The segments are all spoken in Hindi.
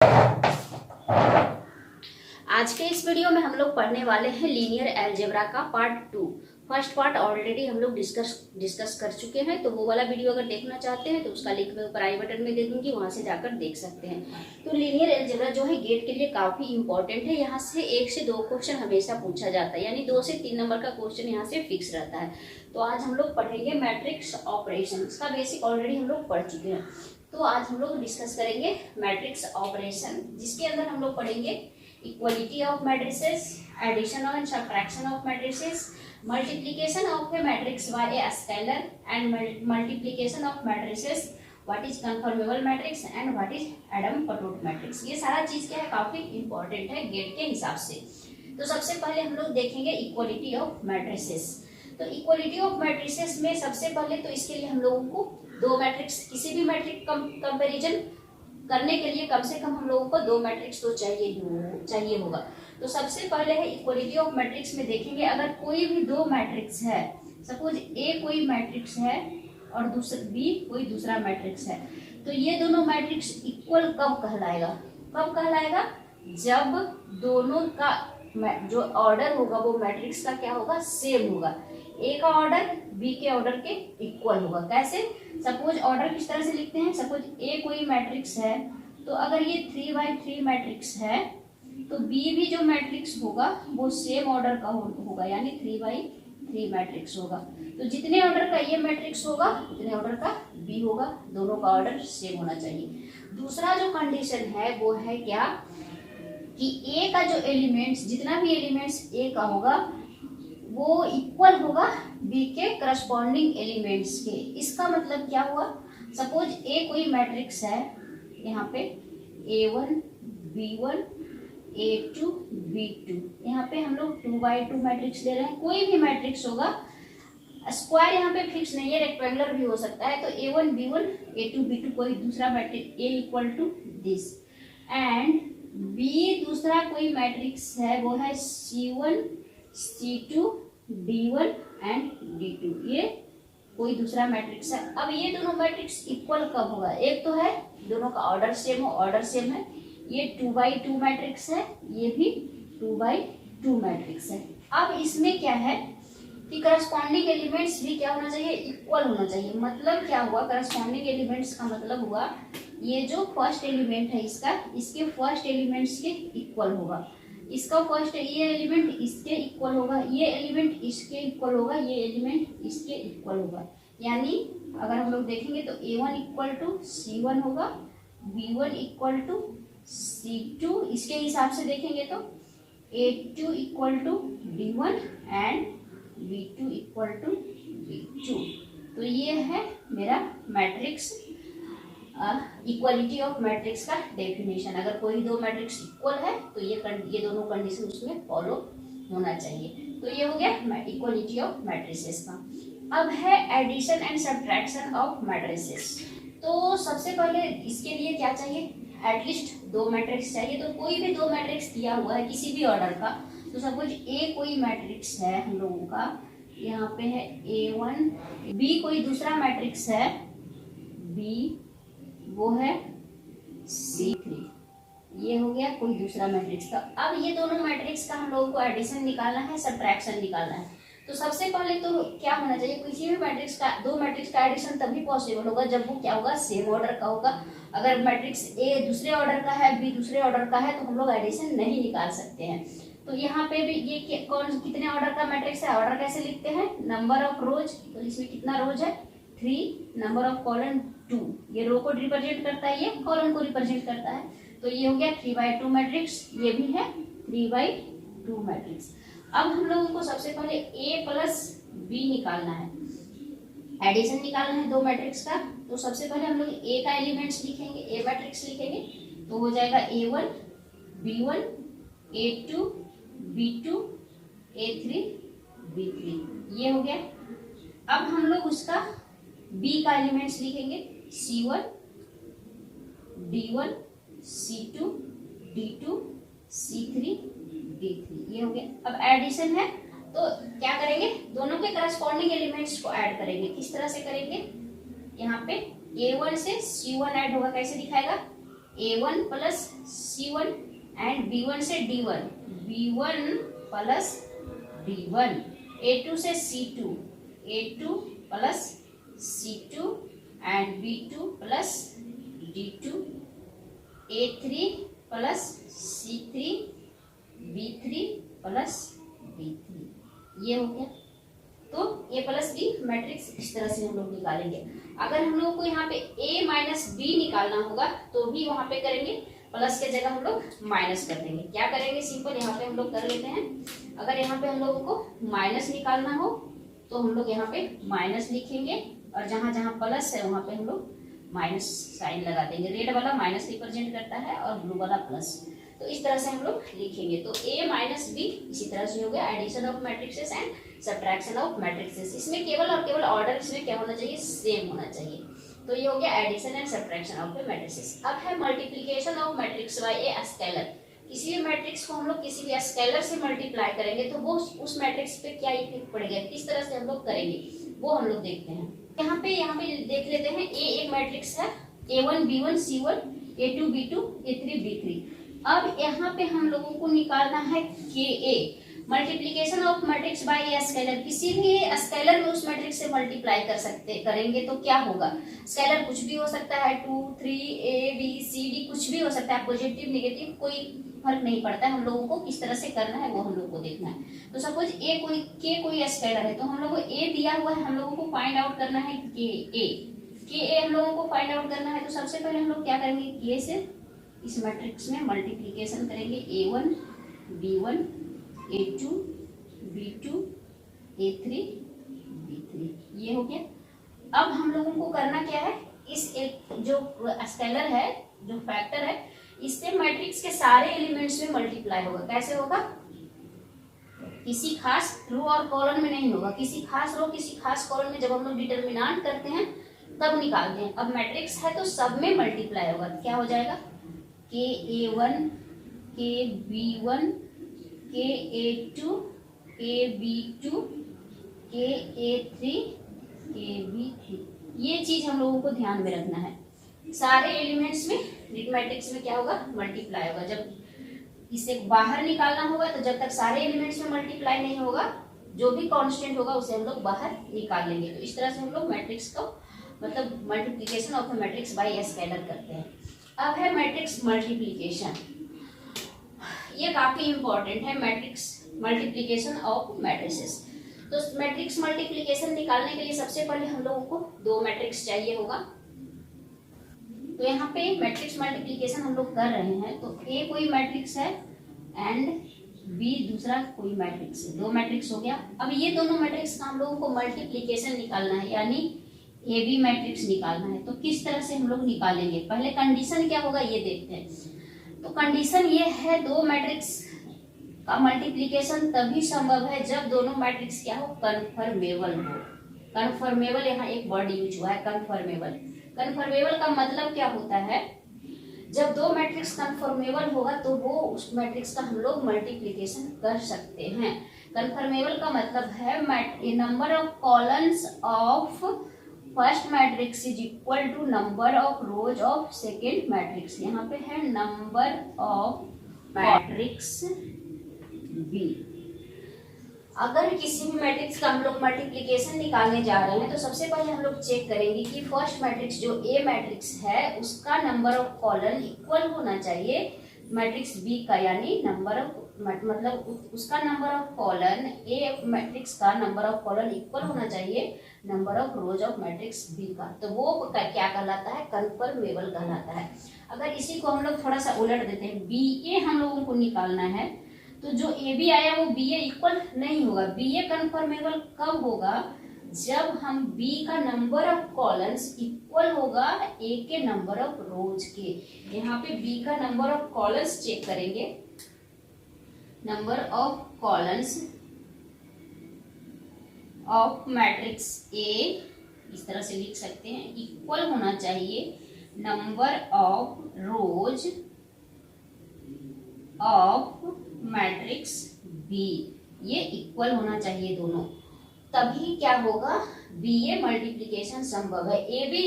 आज के इस वीडियो में हम लोग पढ़ने वाले हैं लीनियर अलजेब्रा का पार्ट 2। फर्स्ट पार्ट ऑलरेडी हम लोग डिस्कस कर चुके हैं, तो वो वाला वीडियो अगर देखना चाहते हैं तो उसका लिंक मैं ऊपर आई बटन में दे दूंगी, वहां से जाकर देख सकते हैं। तो लीनियर अलजेब्रा जो है गेट के लिए काफी इंपॉर्टेंट है। यहाँ से 1 से 2 क्वेश्चन हमेशा पूछा जाता है, यानी 2 से 3 नंबर का क्वेश्चन यहाँ से फिक्स रहता है। तो आज हम लोग पढ़ेंगे मैट्रिक्स ऑपरेशन, इसका बेसिक ऑलरेडी हम लोग पढ़ चुके हैं। तो आज हम लोग डिस्कस करेंगे मैट्रिक्स ऑपरेशन, जिसके अंदर हम लोग पढ़ेंगे equality of matrices, addition and subtraction of matrices, multiplication of a matrix by a scalar and multiplication of matrices, what is conformable matrix and what is Adam Patot matrix। ये सारा चीज क्या है, काफी इंपॉर्टेंट है गेट के हिसाब से। तो सबसे पहले हम लोग देखेंगे इक्वलिटी ऑफ मैट्रिसेस। तो इक्वलिटी ऑफ मैट्रिसेस में सबसे पहले तो इसके लिए हम लोगों को दो मैट्रिक्स, किसी भी मैट्रिक्स कंपैरिजन करने के लिए कम से कम हम लोगों को 2 मैट्रिक्स तो चाहिए होगा। तो सबसे पहले है इक्वलिटी ऑफ मैट्रिक्स में देखेंगे, अगर कोई भी 2 मैट्रिक्स है, सपोज ए कोई मैट्रिक्स है और दूसरा बी कोई दूसरा मैट्रिक्स है, तो ये दोनों मैट्रिक्स इक्वल कब कहलाएगा, जब दोनों का जो ऑर्डर होगा वो मैट्रिक्स का क्या होगा, सेम होगा। ए का ऑर्डर बी के ऑर्डर के इक्वल होगा। कैसे? सपोज ऑर्डर किस तरह से लिखते हैं, सपोज ए कोई मैट्रिक्स है, तो अगर ये 3x3 मैट्रिक्स है तो बी भी जो मैट्रिक्स होगा वो सेम ऑर्डर का होगा, यानी 3x3 मैट्रिक्स होगा। तो जितने ऑर्डर का ये मैट्रिक्स होगा उतने ऑर्डर का बी होगा, दोनों का ऑर्डर सेम होना चाहिए। दूसरा जो कंडीशन है वो है क्या, कि ए का जो एलिमेंट्स, जितना भी एलिमेंट्स ए का होगा वो इक्वल होगा बी के करस्पॉन्डिंग एलिमेंट्स के। इसका मतलब क्या हुआ, सपोज ए कोई मैट्रिक्स है, यहाँ पे A1 B1 A2 B2, यहाँ पे हम लोग 2x2 मैट्रिक्स ले रहे हैं। कोई भी मैट्रिक्स होगा, स्क्वायर यहाँ पे फिक्स नहीं है, रेक्टेंगुलर भी हो सकता है। तो A1 B1 A2 B2 कोई दूसरा matrix, A equal to this, and B दूसरा कोई मैट्रिक्स है वो है C1 C2 D1 and D2, ये कोई दूसरा मैट्रिक्स है। अब ये दोनों मैट्रिक्स इक्वल कब होगा, एक तो है दोनों का ऑर्डर सेम है, ये 2x2 मैट्रिक्स है, ये भी 2x2 मैट्रिक्स है। अब इसमें क्या है कि करस्पॉन्डिंग एलिमेंट्स भी क्या होना चाहिए, इक्वल होना चाहिए। मतलब क्या हुआ, करस्पॉन्डिंग एलिमेंट्स का मतलब हुआ ये जो फर्स्ट एलिमेंट है इसके फर्स्ट एलिमेंट्स के इक्वल होगा, इसका फर्स्ट ये एलिमेंट इसके इक्वल होगा, ये एलिमेंट इसके इक्वल होगा, ये एलिमेंट इसके इक्वल होगा। यानी अगर हम लोग देखेंगे तो A1 इक्वल टू C1 होगा, B1 इक्वल टू C2, इसके हिसाब से देखेंगे तो A2 equal to D1 and B2 equal to B2। तो ये है मेरा मैट्रिक्स इक्वलिटी ऑफ मैट्रिक्स का डेफिनेशन। अगर कोई 2 मैट्रिक्स इक्वल है तो ये दोनों कंडीशन उसमें फॉलो होना चाहिए। तो ये हो गया इक्वलिटी ऑफ मैट्रिसेस का। अब है addition and subtraction of matrices. तो सबसे पहले इसके लिए क्या चाहिए, एटलीस्ट 2 मैट्रिक्स चाहिए। तो कोई भी 2 मैट्रिक्स दिया हुआ है किसी भी ऑर्डर का, तो सपोज ए कोई मैट्रिक्स है हम लोगों का, यहाँ पे है A1, बी कोई दूसरा मैट्रिक्स है, बी वो है C3, ये हो गया कोई दूसरा मैट्रिक्स का। अब ये दोनों मैट्रिक्स का हम लोगों को एडिशन निकालना है, सब्ट्रैक्शन निकालना है। तो सबसे पहले तो क्या होना चाहिए, किसी भी मैट्रिक्स का 2 मैट्रिक्स का एडिशन तभी पॉसिबल होगा जब वो क्या होगा, सेम ऑर्डर का होगा। अगर मैट्रिक्स ए दूसरे ऑर्डर का है, बी दूसरे ऑर्डर का है, तो हम लोग एडिशन नहीं निकाल सकते हैं। तो यहाँ पे भी ये कितने ऑर्डर का मैट्रिक्स है, ऑर्डर कैसे लिखते हैं, नंबर ऑफ रोज, तो इसमें कितना रोज है 3, नंबर ऑफ कॉलम 2, ये रो को रिप्रेजेंट करता है, ये कॉलम को रिप्रेजेंट करता है। तो ये हो गया 3x2 मैट्रिक्स, ये भी है 3x2 मैट्रिक्स। अब हम लोगों को सबसे पहले A प्लस B निकालना है, एडिशन निकालना है 2 मैट्रिक्स का। तो सबसे पहले हम लोग A का एलिमेंट्स लिखेंगे, A मैट्रिक्स लिखेंगे, तो हो जाएगा A1 B1 A2 B2 A3 B3, ये हो गया। अब हम लोग उसका B का एलिमेंट्स लिखेंगे, C1 D1 C2 D2 C3 D3, ये हो गया। अब एडिशन है तो क्या करेंगे, दोनों के करस्पॉन्डिंग एलिमेंट्स को ऐड करेंगे। किस तरह से करेंगे, यहाँ पे A1 से C1 ऐड होगा, कैसे दिखाएगा, A1 plus C1 and B1 से D1, B1 plus D1, A2 से C2, A2 plus C2 and B2 plus D2, A3 plus C3, B3 plus B3। ये हो गया। तो A प्लस बी मैट्रिक्स इस तरह से हम लोग निकालेंगे। अगर हम लोग को यहाँ पे A माइनस बी निकालना होगा तो भी वहां पे करेंगे, प्लस के जगह हम लोग माइनस कर देंगे। क्या करेंगे, सिंपल यहाँ पे हम लोग कर लेते हैं। अगर यहाँ पे हम लोगों को माइनस निकालना हो तो हम लोग यहाँ पे माइनस लिखेंगे, और जहां जहां प्लस है वहां पे हम लोग माइनस साइन लगा देंगे। रेड वाला माइनस रिप्रेजेंट करता है और ब्लू वाला प्लस। तो इस तरह से हम लोग लिखेंगे। तो A माइनस बी इसी तरह से हो गया, addition of matrixes and subtraction of matrixes. इसमें केवल और केवल ऑर्डर इसमें क्या होना चाहिए, सेम होना चाहिए। तो ये हो गया addition and subtraction of the matrixes. अब है multiplication of matrix by a scalar. किसी भी मैट्रिक्स को हम लोग किसी भी स्केलर से मल्टीप्लाई करेंगे तो वो उस मैट्रिक्स पे क्या इफेक्ट पड़ेगा, किस तरह से हम लोग करेंगे वो हम लोग देखते हैं। यहाँ पे देख लेते हैं। ए एक मैट्रिक्स है, A1 B1 C1, A2 B2 A3 B3। अब यहाँ पे हम लोगों को निकालना है KA, multiplication of matrix by a scalar. किसी भी स्केलर में उस मैट्रिक्स से मल्टीप्लाई करेंगे तो क्या होगा। स्केलर कुछ भी हो सकता है, 2 3 A B C D कुछ भी हो सकता है, पॉजिटिव नेगेटिव कोई फर्क नहीं पड़ता है। हम लोगों को किस तरह से करना है वो हम लोग को देखना है। तो सपोज कोई स्केलर है, तो हम लोग को A दिया हुआ है, हम लोगों को फाइंड आउट करना है KA हम लोगों को फाइंड आउट करना है। तो सबसे पहले हम लोग क्या करेंगे, K से इस मैट्रिक्स में मल्टीप्लिकेशन करेंगे। A1 B1 A2 B2 A3 B3, ये हो गया। अब हम लोगों को करना क्या है, इस एक जो स्केलर है, जो फैक्टर है, इससे मैट्रिक्स के सारे एलिमेंट्स में मल्टीप्लाई होगा। कैसे होगा, किसी खास रो और कॉलम में नहीं होगा, किसी खास रो किसी खास कॉलम में जब हम लोग डिटरमिनेंट करते हैं तब निकालते हैं। अब मैट्रिक्स है तो सब में मल्टीप्लाई होगा। क्या हो जाएगा, KA1 KB1 KA2 KB2 KA3 KB3। ये चीज हम लोगों को ध्यान में रखना है। सारे एलिमेंट्स में मैट्रिक्स में क्या होगा, मल्टीप्लाई होगा। जब इसे बाहर निकालना होगा तो जब तक सारे एलिमेंट्स में मल्टीप्लाई नहीं होगा, जो भी कांस्टेंट होगा उसे हम लोग बाहर निकाल लेंगे। तो इस तरह से हम लोग मैट्रिक्स को मतलब multiplication of matrix by a scalar करते हैं। अब है मैट्रिक्स मल्टीप्लिकेशन। ये काफी इंपॉर्टेंट है, मैट्रिक्स मल्टीप्लिकेशन ऑफ मैट्रिसेस। तो मैट्रिक्स मल्टीप्लिकेशन निकालने के लिए सबसे पहले हम लोगों को दो मैट्रिक्स चाहिए होगा। तो यहाँ पे मैट्रिक्स मल्टीप्लिकेशन हम लोग कर रहे हैं। तो A कोई मैट्रिक्स है एंड B दूसरा कोई मैट्रिक्स है, दो मैट्रिक्स हो गया। अब ये दोनों मैट्रिक्स का हम लोगों को मल्टीप्लिकेशन निकालना है, यानी AB मैट्रिक्स निकालना है। तो किस तरह से हम लोग निकालेंगे, पहले कंडीशन क्या होगा ये देखते हैं। तो कंडीशन ये है, दो मैट्रिक्स का मल्टीप्लिकेशन तभी संभव है जब दोनों मैट्रिक्स क्या हो, कन्फर्मेबल हो। कन्फर्मेबल यहाँ एक वर्ड यूज हुआ है, कन्फर्मेबल। कन्फर्मेबल का मतलब क्या होता है, जब दो मैट्रिक्स कन्फर्मेबल होगा तो वो उस मैट्रिक्स का हम लोग मल्टीप्लिकेशन कर सकते हैं। कन्फर्मेबल का मतलब है number of columns of first matrix is equal to number of rows of second matrix. यहाँ पे है नंबर ऑफ मैट्रिक्स बी। अगर किसी भी मैट्रिक्स का हम लोग मल्टीप्लिकेशन निकालने जा रहे हैं तो सबसे पहले हम लोग चेक करेंगे कि फर्स्ट मैट्रिक्स जो ए मैट्रिक्स है उसका नंबर ऑफ कॉलम इक्वल होना चाहिए मैट्रिक्स बी का, यानी नंबर ऑफ मतलब उसका number of column A matrix का नंबर ऑफ कॉलम इक्वल होना चाहिए number of rows of matrix B का। तो वो क्या कहलाता है, कन्फर्मेबल कहलाता है। अगर इसी को हम लोग थोड़ा सा उलट देते हैं, बी ए हम लोगों को निकालना है, तो जो ए बी आया वो बी ए इक्वल नहीं होगा। बी ए कन्फर्मेबल कब होगा, जब हम बी का नंबर ऑफ कॉलम्स इक्वल होगा ए के नंबर ऑफ रोज के। यहाँ पे बी का नंबर ऑफ कॉलम्स चेक करेंगे, number of columns of matrix A इस तरह से लिख सकते हैं, इक्वल होना चाहिए number of rows of matrix B. ये इक्वल होना चाहिए दोनों, तभी क्या होगा, बी ए मल्टीप्लिकेशन संभव है। ए बी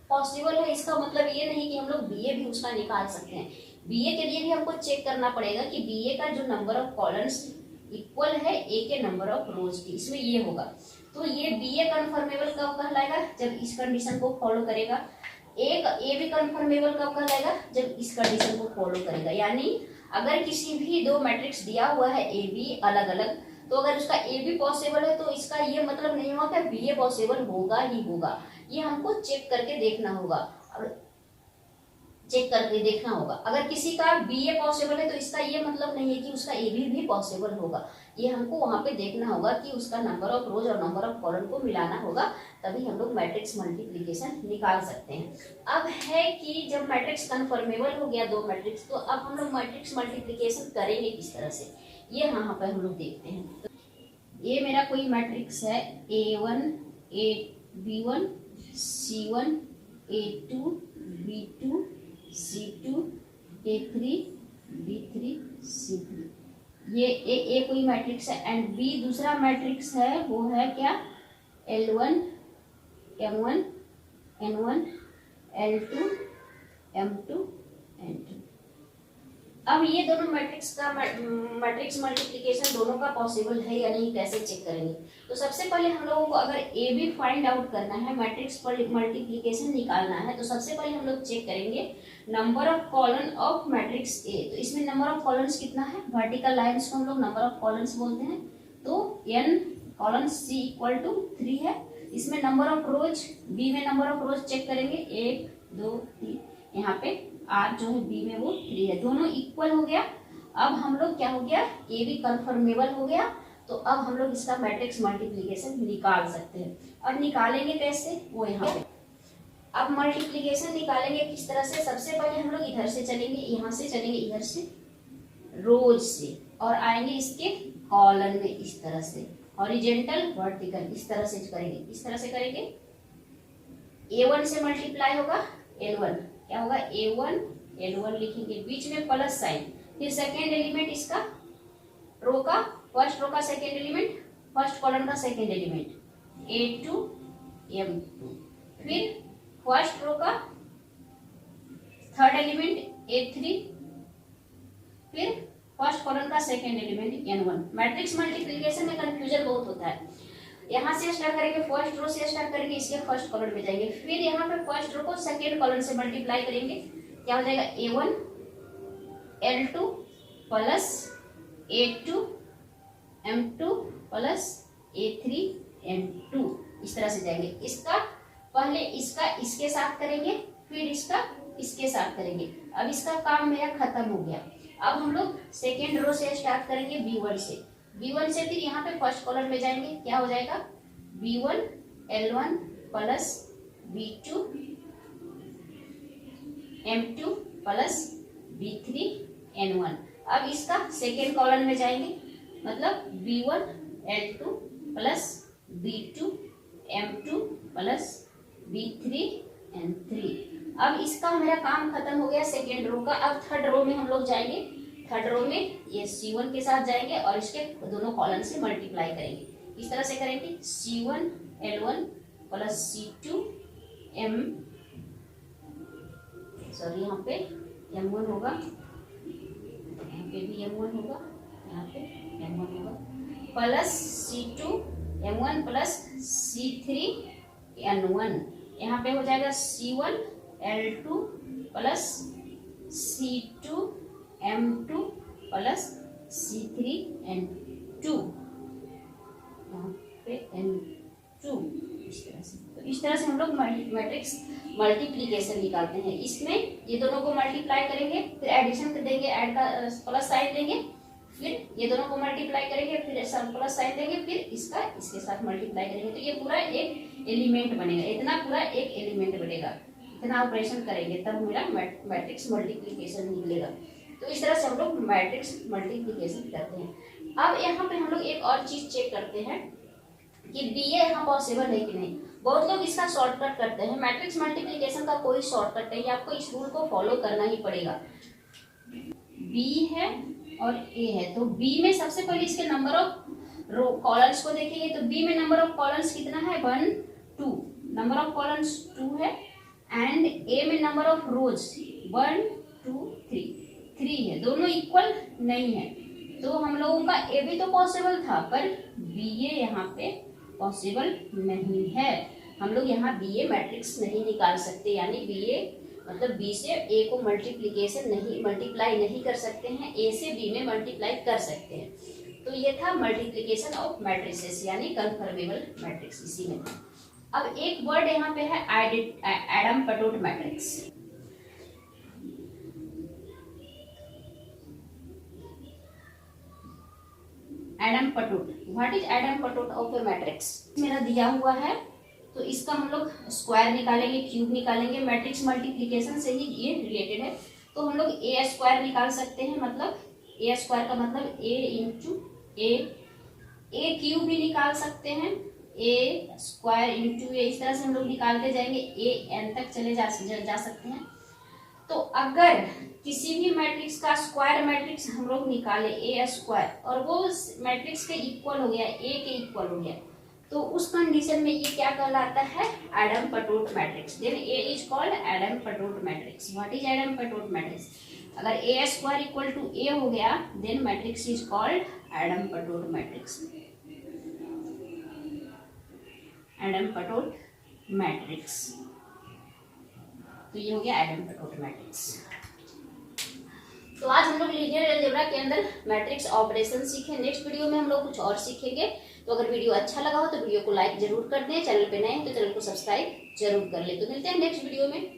पॉसिबल है इसका मतलब ये नहीं कि हम लोग बीए भी उसका निकाल सकते हैं। बीए के लिए भी हमको चेक करना पड़ेगा कि बीए का जो नंबर ऑफ कॉलम्स इक्वल है ए के नंबर ऑफ रोज की, इसमें ये होगा। तो ये बीए कन्फर्मेबल कब कहलाएगा, जब इस कंडीशन को फॉलो करेगा। ए भी कन्फर्मेबल कब कहलाएगा, जब इस कंडीशन को फॉलो करेगा। यानी अगर किसी भी दो मैट्रिक्स दिया हुआ है ए बी अलग अलग, तो अगर उसका ए बी पॉसिबल है तो इसका ये मतलब नहीं होगा कि बी ए पॉसिबल होगा ही होगा। ये हमको चेक करके देखना होगा, चेक करके देखना होगा। अगर किसी का बी ए पॉसिबल है तो इसका ये मतलब नहीं है कि उसका ए बी भी पॉसिबल होगा। ये हमको वहां पे देखना होगा कि उसका नंबर ऑफ रोज और नंबर ऑफ कॉलम को मिलाना होगा, तभी हम लोग मैट्रिक्स मल्टीप्लिकेशन निकाल सकते हैं। अब है कि जब मैट्रिक्स कन्फर्मेबल हो गया दो मैट्रिक्स, तो अब हम लोग मैट्रिक्स मल्टीप्लिकेशन करेंगे किस तरह से, ये यहाँ पर हम लोग देखते हैं। तो ये मेरा कोई मैट्रिक्स है A1 B1 C1 A2 B2 C2 A3 B3 C3, ये ए कोई मैट्रिक्स है। एंड बी दूसरा मैट्रिक्स है, वो है क्या, L1 M1 N1 L2 M2 N2। अब ये दोनों मैट्रिक्स का मैट्रिक्स मल्टीप्लिकेशन दोनों का पॉसिबल है या नहीं, कैसे चेक करेंगे। तो सबसे पहले हम लोगों को अगर ए बी फाइंड आउट करना है, मैट्रिक्स मल्टीप्लिकेशन निकालना है, तो सबसे पहले हम लोग चेक करेंगे number of column of matrix ए। तो इसमें नंबर ऑफ कॉलम्स कितना है, वर्टिकल लाइंस को हम लोग नंबर ऑफ कॉलम्स बोलते हैं। तो n column C equal to 3 है। इसमें नंबर ऑफ रोज, बी में नंबर ऑफ रोज चेक करेंगे 1 2 3, यहाँ पे आर जो है बी में वो 3 है, दोनों इक्वल हो गया। अब हम लोग क्या हो गया, ए बी कन्फर्मेबल हो गया। तो अब हम लोग इसका मैट्रिक्स मल्टीप्लिकेशन निकाल सकते हैं। अब निकालेंगे कैसे, वो यहाँ पे। अब मल्टीप्लिकेशन निकालेंगे किस तरह से, सबसे पहले हम लोग इधर से चलेंगे, यहाँ से चलेंगे इधर से रोज से, और आएंगे इसके कॉलम में इस तरह से, हॉरिजेंटल वर्टिकल इस तरह से करेंगे। इस तरह से करेंगे, A1 से मल्टीप्लाई होगा L1, क्या होगा A1 L1 लिखेंगे, बीच में प्लस साइन, फिर सेकेंड एलिमेंट इसका रो का, फर्स्ट रो का सेकेंड एलिमेंट, फर्स्ट कॉलम का सेकेंड एलिमेंट A2 M2, फिर फर्स्ट रो का थर्ड एलिमेंट A3, फिर फर्स्ट कॉलम का second element N1। Matrix multiplication में कंफ्यूजन बहुत होता है। यहाँ से स्टार्ट करेंगे, फर्स्ट रो से स्टार्ट करेंगे, इसके फर्स्ट कॉलम में जाएंगे, फिर यहाँ पे फर्स्ट रो को सेकेंड कॉलम से मल्टीप्लाई करेंगे, क्या हो जाएगा A1 L2 plus A2 M2 plus A3 N2, इस तरह से जाएंगे। इसका पहले इसका इसके साथ करेंगे, फिर इसका इसके साथ करेंगे। अब इसका काम मेरा खत्म हो गया। अब हम लोग सेकेंड रो से स्टार्ट करेंगे B1 से, B1 से फिर यहाँ पे फर्स्ट कॉलम में जाएंगे, क्या हो जाएगा B1 L1 plus B2 M2 plus B3 N1। अब इसका सेकेंड कॉलम में जाएंगे, मतलब B1 L2 plus B2 M2 plus B3 N3। अब इसका मेरा काम खत्म हो गया सेकेंड रो का। अब थर्ड रो में हम लोग जाएंगे, थर्ड रो में ये C1 के साथ जाएंगे और इसके दोनों कॉलम से मल्टीप्लाई करेंगे। इस तरह से करेंगे C1 L1 प्लस C2 यहाँ पे M1 होगा, यहाँ पे भी M1 होगा, यहाँ पे M1 होगा, plus C2 M1 plus C3 N1। यहाँ पे हो जाएगा C1 L2 plus C2 M2 plus C3 N2, यहाँ पे N2, इस तरह से। तो इस तरह से हम लोग मैट्रिक्स मल्टीप्लिकेशन निकालते हैं। इसमें ये दोनों को मल्टीप्लाई करेंगे, फिर एडिशन कर देंगे, ऐड का प्लस साइन देंगे, फिर ये दोनों को मल्टीप्लाई करेंगे, फिर प्लस साइन देंगे, फिर इसका इसके साथ मल्टीप्लाई करेंगे। तो ये पूरा एक एलिमेंट बनेगा, इतना पूरा एक एलिमेंट बनेगा। इतना ऑपरेशन करेंगे तब मेरा मैट्रिक्स मल्टीप्लिकेशन निकलेगा। तो इस तरह से हम लोग मैट्रिक्स मल्टीप्लिकेशन करते हैं। अब यहाँ पे हम लोग एक और चीज चेक करते हैं कि बीए यहाँ पॉसिबल है कि नहीं। बहुत लोग इसका शॉर्टकट करते हैं, मैट्रिक्स मल्टीप्लिकेशन का कोई शॉर्टकट नहीं है, आपको इस रूल को फॉलो करना ही पड़ेगा। बी है और ए है, तो बी में सबसे पहले इसके नंबर ऑफ रो कॉलम्स को देखेंगे। तो बी में नंबर ऑफ कॉलम्स कितना है 1 2, नंबर ऑफ कॉलम्स 2 है। एंड ए में नंबर ऑफ रोज 1 2 3 है, दोनों इक्वल नहीं है, तो हम लोगों का ए भी तो पॉसिबल था, पर बी ए यहाँ पे पॉसिबल नहीं है। हम लोग यहाँ बी ए मैट्रिक्स नहीं निकाल सकते, यानी बी ए मतलब बी से ए को मल्टीप्लाई नहीं कर सकते हैं, ए से बी में मल्टीप्लाई कर सकते हैं। तो ये था मल्टीप्लिकेशन ऑफ मैट्रिसेस यानी कन्फर्मेबल मैट्रिक्स, इसी में था। अब एक वर्ड यहाँ पे है idempotent matrix. Adam पटोट, what is Adam पटोट of A matrix? मेरा दिया हुआ है, तो इसका हम लोग स्क्वायर निकालेंगे, क्यूब निकालेंगे, मैट्रिक्स मल्टीप्लिकेशन से ही ये रिलेटेड है। तो हम लोग ए स्क्वायर निकाल सकते हैं, मतलब ए स्क्वायर का मतलब ए इंटू ए क्यूब भी निकाल सकते हैं, ए स्क्वायर इंटू ए, इस तरह से हम लोग निकालते जाएंगे, ए एन तक चले जा सकते हैं। तो अगर किसी भी मैट्रिक्स का स्क्वायर मैट्रिक्स हम लोग निकाले ए स्क्वायर, और वो मैट्रिक्स के इक्वल हो गया, ए के इक्वल हो गया, तो उस कंडीशन में ये क्या कहलाता है? Idempotent matrix. Then A is called idempotent matrix. What is idempotent matrix? अगर A square equal to A हो गया, then matrix is called idempotent matrix. Idempotent matrix, तो ये हो गया एडम पटोट मैट्रिक्स। तो आज हम लोग लीनियर अलजेब्रा के अंदर मैट्रिक्स ऑपरेशन सीखे। नेक्स्ट वीडियो में हम लोग कुछ और सीखेंगे। तो अगर वीडियो अच्छा लगा हो तो वीडियो को लाइक जरूर कर दें, चैनल पे नए हैं तो चैनल को सब्सक्राइब जरूर कर ले। तो मिलते हैं नेक्स्ट वीडियो में।